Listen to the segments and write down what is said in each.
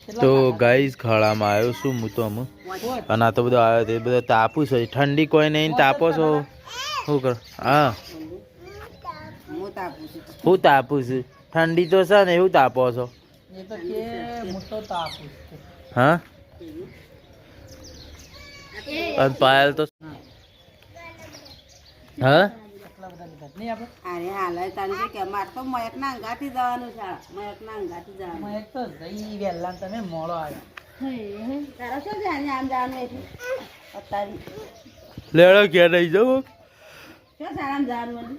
તો ગાઈસ ખાડામાં આવ્યો છું હું તો અને આ તો બધો આવ્યો તે બધો તાપું છે ઠંડી કોઈ નહીં તાપો છો શું કર હા હું તાપું છું ઠંડી તો છે ને એવું તાપો છો હા અને પાયલ તો હા અરે હાલ તારે કે માર તો મયક ના અંગાથી જવાનું છે મયક ના અંગાથી જવાનું મયક તો જઈ વેલા તમે મોડો આવ્યો તારા શું જાણે આમ જવાનું એટલે અત્યારે લેડો ઘેર રહી જાવ શું સારામ જવાનું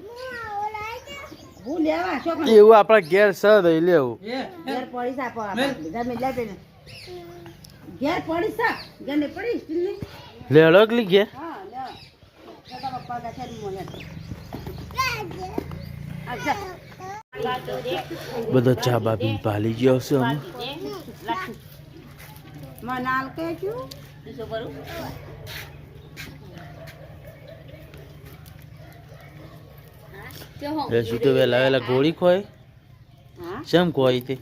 હું લેવા શું એવું આપણા ઘેર છે રહી લેવું ઘેર પડી સાપો બધા મેલા દે ઘેર પડી સા ગને પડી લેડો કલી ઘેર હા લે તારા પપ્પા ગાછે મોને બધો ચા બાપી પાલી ગયો છે અમે મનાલ કે છું શું તો વેલા વેલા ગોળી ખોય શેમ ખોય તે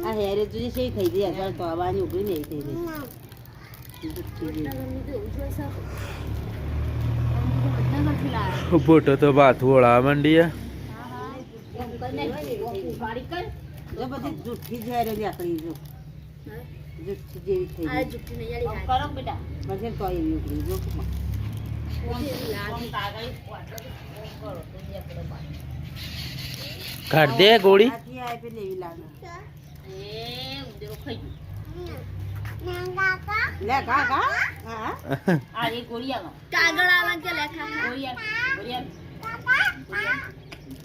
આ હેરે જુદી છે થઈ ગઈ અત્યારે તો આવવાની ઉભી નહીં થઈ ગઈ ફોટો તો માથું ઓળા મંડી જો બધી જુઠ્ઠી જ હેરે આકડી જો જુઠ્ઠી જેવી થઈ ગઈ કરો બેટા પછી તો એવી ઉકળી જો કાઢ દે ગોળી લે કા કા હા આ એ ગોળી આવો કાગળ આવા કે લેખા ગોળી ગોળી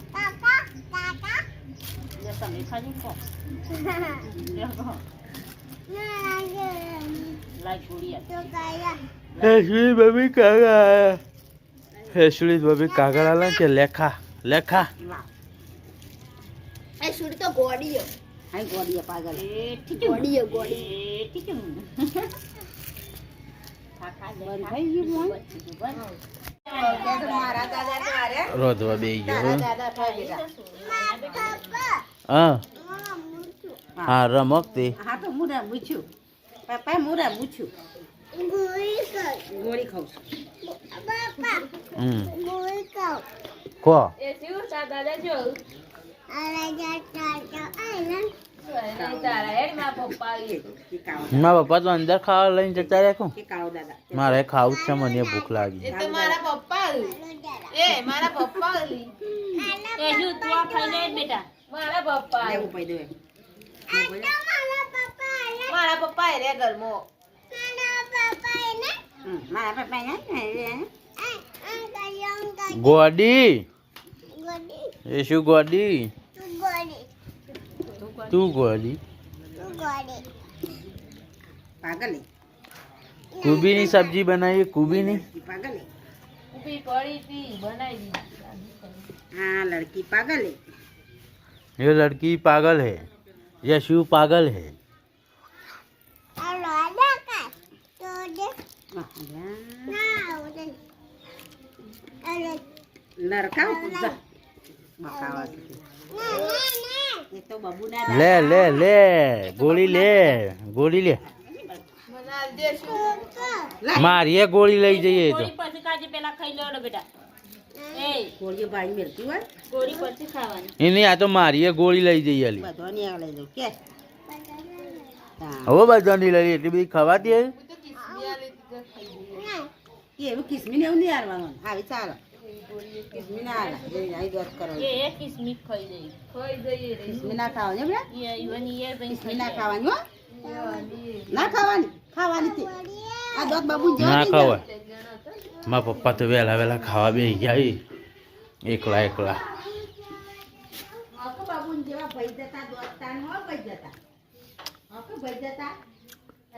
કાકા કાકા લે તમે ખાલી કો લાઈક ગોળી તો કાયા હેસુલી બબી કાગળ હેસુલી બબી કાગળ આલા કે લેખા લેખા એ સુડી તો ગોડીયો હાય ગોડીયો પાગલ એ ઠીક ગોડીયો ગોડી ઠીક ખાખા બંધ થઈ ગયું મારા દાદા તો આરે રોધવા બેહી ગયો દાદા થઈ ગયા હા હા રમક તે હા તો મુરા મૂછું પાપા મુરા મૂછું ગોળી ખાઉં છું બાપા ગોળી ખાઉં કો એ શું દાદા જો મારા પપ્પા તો અંદર ખાવા લઈને જતા રહ્યા કોણ મારે ખાવું છે મને ભૂખ લાગી મારા પપ્પા મારા પપ્પા મારા પપ્પા રે ઘરમો મારા પપ્પા ગોડી એ શું ગોડી તું ગોડી પાગલ કુબી ની સબ્જી બનાવી કુબી ની पागल है ऊपी पड़ी थी बनाई दी हाँ लड़की पागल है ये लड़की पागल है ये शिव पागल है लड़का ले ले ले गोली ले मारिए गोली लई जाइए तो नहीं आ तो मारिए गोली लई जाइए अली वो बधानी लई એટલી બધી ખવાતી હે ये किस्मी ने नहीं आरवा हावी चाल किस्मी ना आला जे आई दोत करो ये किस्मी खाई जाई किस्मी ना खाओ ने बे ये इवनी ये किस्मी ना खावानी हो ना खावानी खावानी थी आ दोत बाबू जो ना खावा मारा पप्पा तो वेला वेला खावा बेही ગયા એકલા એકલા આકો બાબુ જેવા ભઈ જતા દોસ્તાન હો ભઈ જતા આકો ભઈ જતા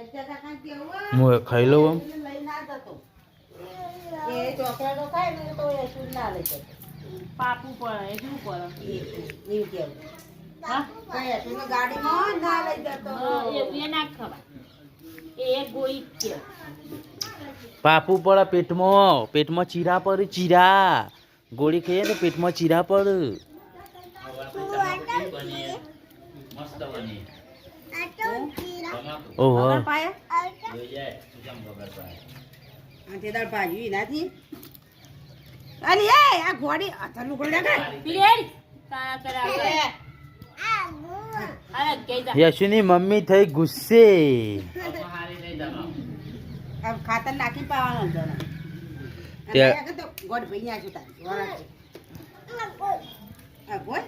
જતા કાં કેવો હું ખાઈ લઉં લઈ ના જતો એ ચોકડા તો ખાય ને તો એ સુન ના લઈ જતો પાપુ પડે એ શું પડે એ કેવું હા કઈ હતું ને ગાડીમાં ના લઈ જતો એ ના ખવાય એ એક ગોળી કે પાપુ પડે પેટમાં ચીરા પડે ચીરા गोली खाइए तो पेट में चीरा पड़ ઓહો વગર પાયા આ તે દાળ ભાજી નાથી અરે એ આ ઘોડી આ લુગડો લાગે યશુની મમ્મી થઈ ગુસ્સે. આ ખાતર નાખી પાવાનું અંદર તે- આ તો ગોળ ભઈ નાખ્યું તારી આ ગોળ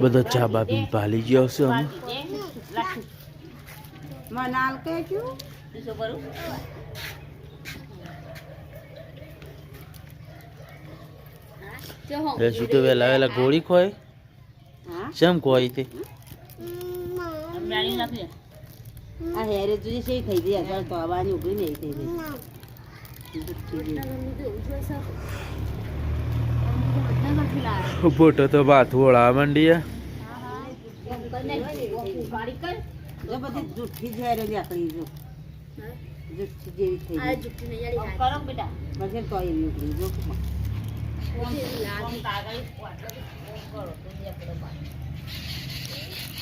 બધો ચા બા પીને પાલી ગયો છે અમે. મનાલ કે ક્યું યશુ તો વેલા વેલા ગોળી ખોય. હા શેમ ખોય તે? આ હેરે જોઈ છે થઈ ગઈ અત્યારે તો આવવાની ઉભી નહીં થઈ ગઈ ફોટો તો બાથ વળા માંડી. જો બધી જુઠ્ઠી જ હેરે નીકળી જો જુઠ્ઠી જેવી થઈ ગઈ પછી તો એવી નીકળી જો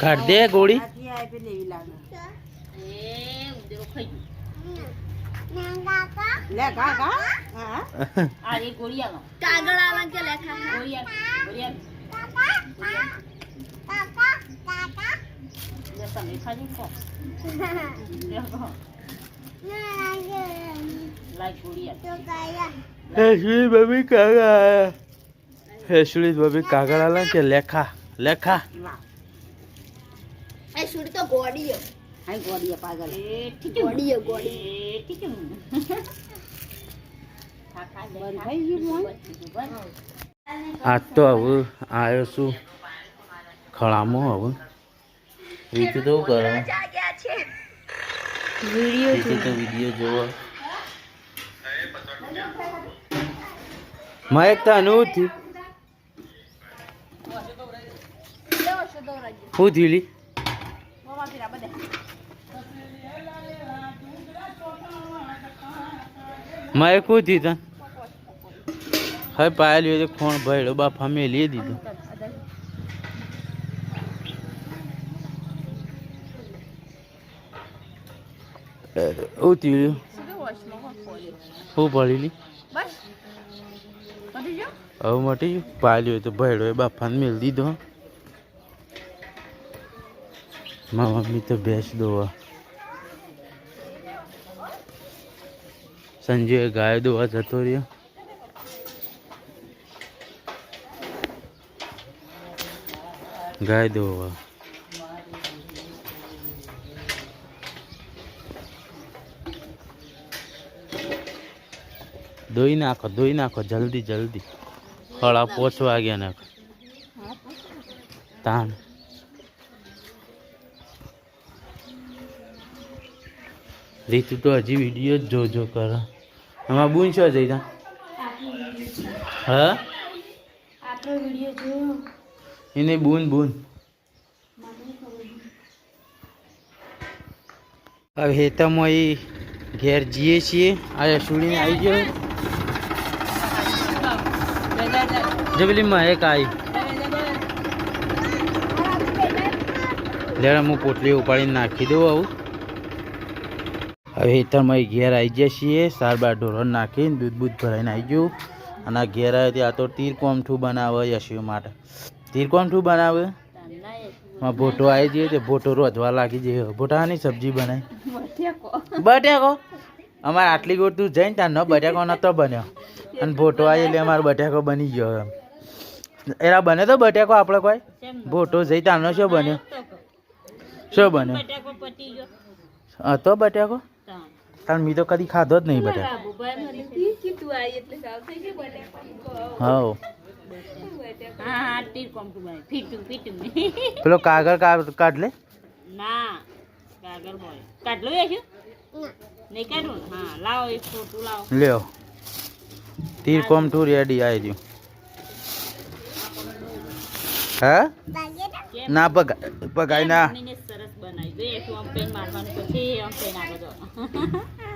કાઢ દે ગોળી. આથી આ પેલી એવી લાગે લે કા કા હા હેસુડી મમ્મી કાગળ. હેસુડી મમ્મી કાગળ આલા કે લેખા લેખા. હાઈ ગોડીએ પાગલ બંધ થઈ ગયું મોય આજ તો હવે આવ્યો છું ખળામાં. હવે રીતુ તો કરે રીતુ તો વિડીયો જોવો. મહેક તો અનુભવ થયું શું થયું લી? મહેક શું થયું તને? હવે પાયેલું તો ખોણ ભયડો બાફા મેલી દીધું. શું થયું? શું પડેલી? હવે મટી ગયું. પાયેલું તો ભયડો એ બાફાને મેલી દીધો. મારા મમ્મી તો ભેંસ દોવા, સંજય ગાય દોવા જતો રહ્યો. ગાય દોવા ધોઈ નાખો જલ્દી જલ્દી. 5:30 વાગ્યા નાખો તાણ. રીતુ તો હજી વિડીયો જ જોજો કરે. આમાં બૂન છો જઈ તા હા એને બૂન હવે હેતામાં એ ઘેર જઈએ છીએ. આ યશુડીને આવી ગયો જે પેલી મહેક આવી. જરા હું પોટલી ઉપાડીને નાખી દઉં. આવું હવે હેતરમાં ઘેર આવી ગયા છીએ. 4 ઢોરો નાખીને દૂધ ભરાઈને આવી ગયું. અને આ ઘેર આવે ત્યાં તો તીર કોમઠું બનાવે યશુ માટે. તીર કોમઠું બનાવે ભોટો આવી જઈએ તે ભોટો રોધવા લાગી જઈએ. ભોટાની સબ્જી બનાવી બટેકો. અમારે આટલી ગોળ તું જઈને ત્યાં ન બટેકો નતો બન્યો અને ભોટો આવી એટલે અમારો બટેકો બની ગયો. એમ એરા બને તો બટેકો આપણે કોઈ ભોટો જઈ ત્યાંનો શું બન્યો? શું બન્યો હતો બટેકો? કારણ મેં તો કદી ખાધો જ નહીં બટેકો. હા પેલો કાગળ કાઢ લે. લ્યો તીર કોમઠું રેડી આવી રહ્યું. હા ના પગાય ના.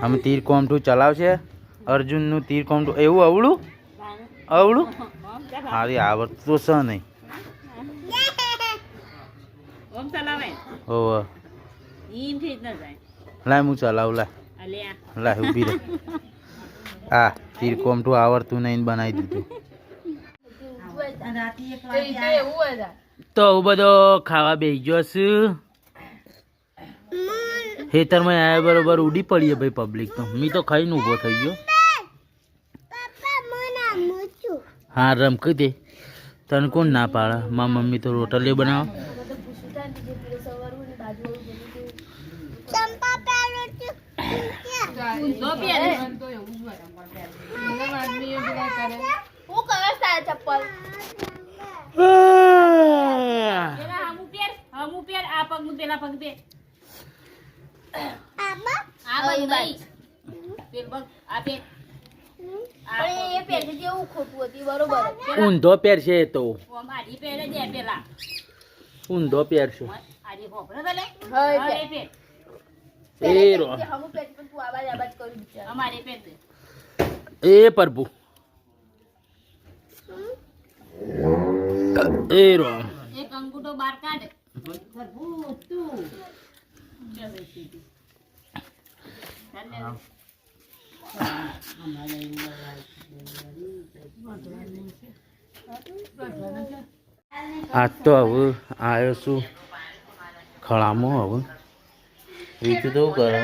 અમે તીર કોમઠું ચલાવશે. અર્જુનનું તીર કોમઠું એવું અવળું હારી આવડતું તો છે નહીં. ઓવ લાય હું ચલાવું લાય ઊભી રહે આ તીર કોમઠું આવડતું નહીં ને બનાવી દીધું તો હું બધો ખાવા બેસી ગયો છું ખેતરમાં આવ્યા બરોબર ઉડી પડીએ ભાઈ પબ્લિક તો મી તો ખાઈને ઊભો થઈ ગયો હા રમકી દે તને કોણ ના પાડે મારી મમ્મી તો રોટલીઓ બનાવો ઊંધો પહેરશે તો ઊંધો પહેરશે એ પ્રભુ એ રો એક અંગૂઠો બાર કાઢ આજ તો હવે આવ્યો છું ખળામાં હવે રીતુ તો કરે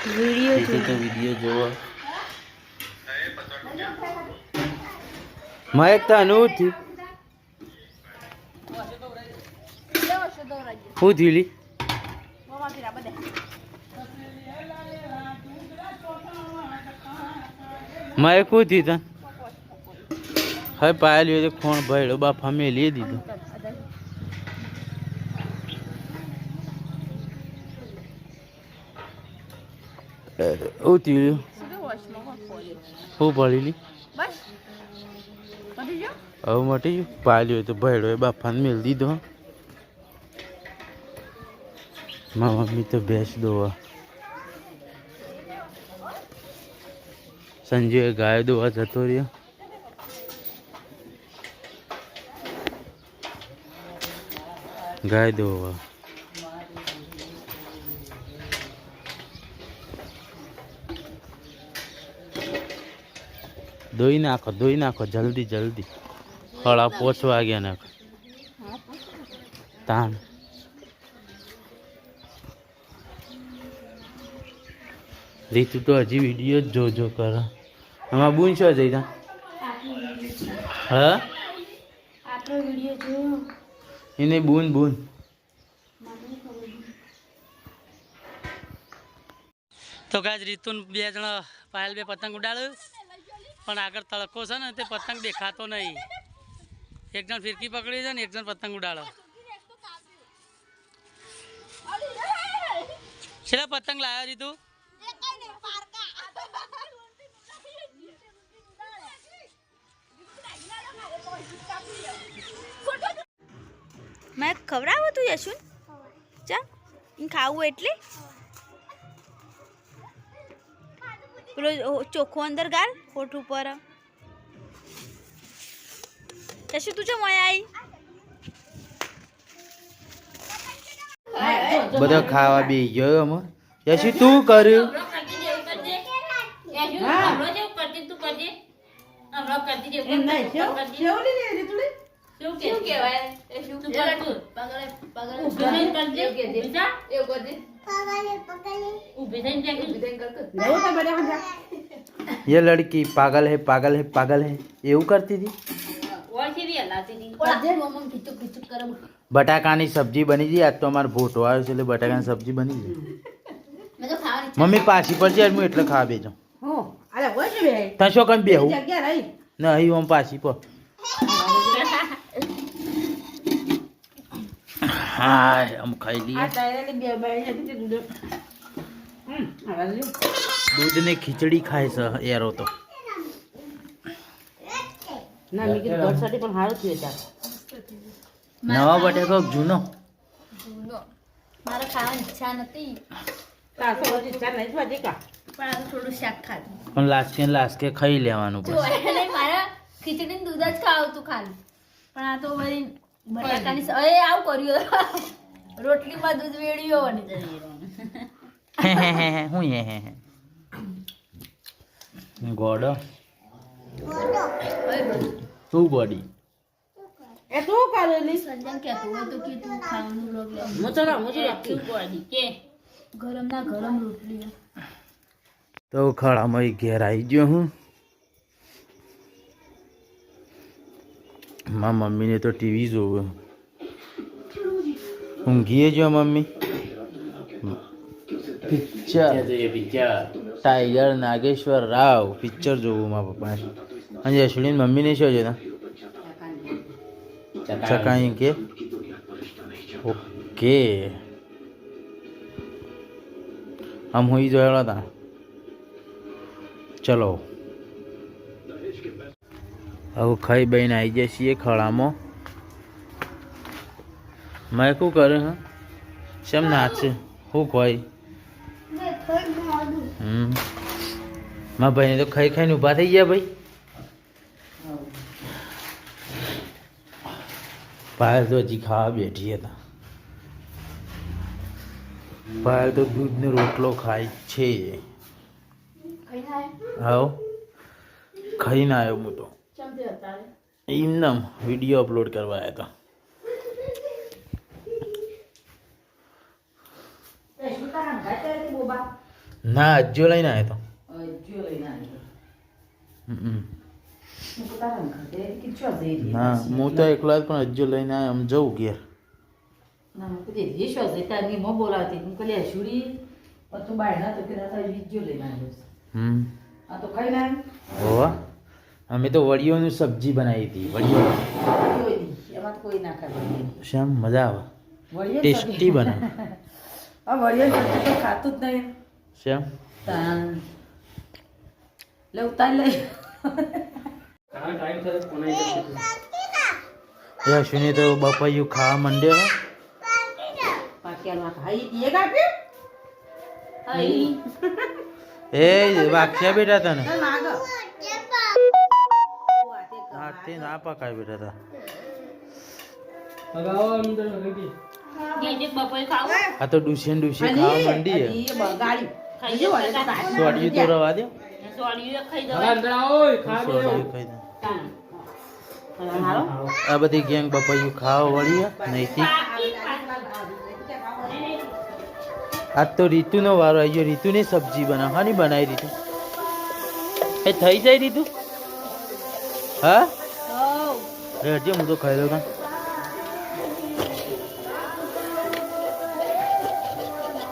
વિડીયો જોવો મહેક તો અનું થયું શું થયું મહેક શું થયું તને હવે પાયેલી હોય તો ખોણ ભયડો બાફા મેલી દીધું શું થયું શું પડેલી હવે મટી ગયું પાયેલી હોય તો ભયડો એ બાફાને મેલી દીધો મારી મમ્મી તો ભેંસ દોવા સંજય ગાય દોવા જતો રહ્યો ગાય દોવા ધોઈ નાખો જલ્દી જલ્દી 5:30 વાગ્યા નાખો તાન રીતુ તો હજી વિડીયો જ જોજો કરે આમાં બૂન શું જઈ તા હા એને બૂન તો ગાજ રીતુન 2 જણા પાયલ 2 પતંગ ઉડાડ્યું પણ આગળ તડકો છે ને તે પતંગ દેખાતો નહીં એક જણ ફિરકી પકડી છે ને એક જણ પતંગ ઉડાડો છેલ્લા પતંગ લાવ્યા રીતુ મેં ખવડાવું તું યશુન ચા ખાવું એટલે પેલો ચોખ્ખો અંદર ગાલ હોઠ ઉપર યશુ તું ચો મોય આવી બધા ખાવા બેસી ગયો અમે યશુ તું કર્યું ये लड़की पागल है એવું કરતી હતી બટાકાની સબ્જી બની ગઈ આજ તો અમારે ભોટો આવ્યો છે એટલે બટાકાની સબ્જી બની ગઈ મમ્મી પાછી પર જાય હું એટલે ખાવા બેજો તશો કમ બેહું નહીં હું પાછી પર હા આમ ખાઈ લઈએ દૂધ ને ખીચડી ખાય છે એરો તો નવા બટાકો જૂનો મારે ખાવાની ઈચ્છા નથી પણ થોડું શાક ખાધું પણ લાસ્કે ખાઈ લેવાનું જો એટલે મારા ખીચડી દૂધ જ ખાવું તું ખાલી પણ આ તો બધી બટાકાની એ આવું કર્યું રોટલીમાં દૂધ વેડ્યો અને હું ગોડો તું ગોડી એ તું કરેલી સંજન કહેતો હોય તો કે તું ખાવાનું રોગ લે મુચો કે ગરમ ના ગરમ રોટલી તો ખળામાં ઘેર આવી ગયો હું મારા મમ્મીને તો ટીવી જોવું ઊંઘીએ જો mummy picture tiger Nageshwar Rao picture જોવું મારા પપ્પા અને અશ્વિની મમ્મીને શું જોતા ચકાઈ કે ઓકે આમ હું જોયેલા હતા ચલો હવે ખાઈ બહીને આવી જાય છીએ ખળામાં મેં શું કરે હા શેમ નાચે શું ખોઈ મારા ભાઈને તો ખાઈ ખાઈને ઊભા થઈ ગયા ભાઈ પાયલ તો હજી ખાવા બેઠી હતા પાયલ તો દૂધનો રોટલો ખાય છે હાવ ખાઈને આવ્યો હું તો એમનામ વિડીયો અપલોડ કરવા આવ્યા હતા ના અજ્જો લઈને આવ્યો તો ના હું તો એકલો જ પણ અજ્જો લઈને આવ્યો આમ જવું ઘેર હોવા અમે તો વડીઓની સબ્જી બનાવી હતી વડીઓ શ્યામ મજા આવે ટેસ્ટી બને ખાતું જ નહીં શ્યામ લે ઉતારી લઈ એ અશ્વિની તો બપાયું ખાવા માંડ્યો એ વાગશે બેટા તને હાથથી ના પકાય બેટા તા આ તો ડુસી ખાવા માંડી સોડિયું તો રવા દે આ બધી ગેંગ બપાયું ખાવા વળી નહીથી આજ તો રીતુનો વારો આવી ગયો રીતુની સબ્જી બનાવવાની બનાવી રીતુ એ થઈ જાય રીતુ હા હજી હું તો ખાઈ લઉં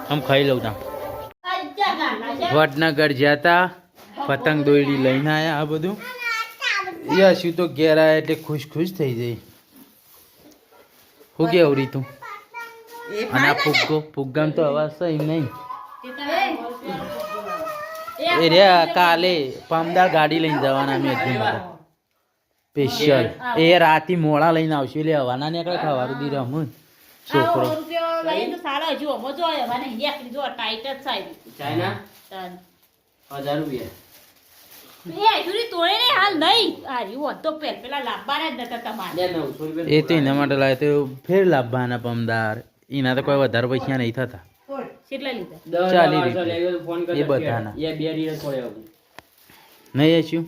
આમ ખાઈ લઉં તા વડનગર ગયા તા પતંગ દોયડી લઈને આવ્યા આ બધું યશું તો ઘેર આવ્યા એટલે ખુશ ખુશ થઈ જાય હું કેવું રીતું અને આ ફુગ્ગામ તો અવાજ છે એમ નહીં એ રે કાલે પામદાર ગાડી લઈને જવાના અમે હજી સ્પેશિયલ એ રાતી મોડા લઈને આવશે એટલે હવાના નીકળે ખાવાનું દી રમું છોકરો એ તો એના માટે લાવે તો ફેર લાવવાના પમદાર એના તો કોઈ વધારે પૈસા નહીં થતા ચાલી એ બધાના નહીં હશું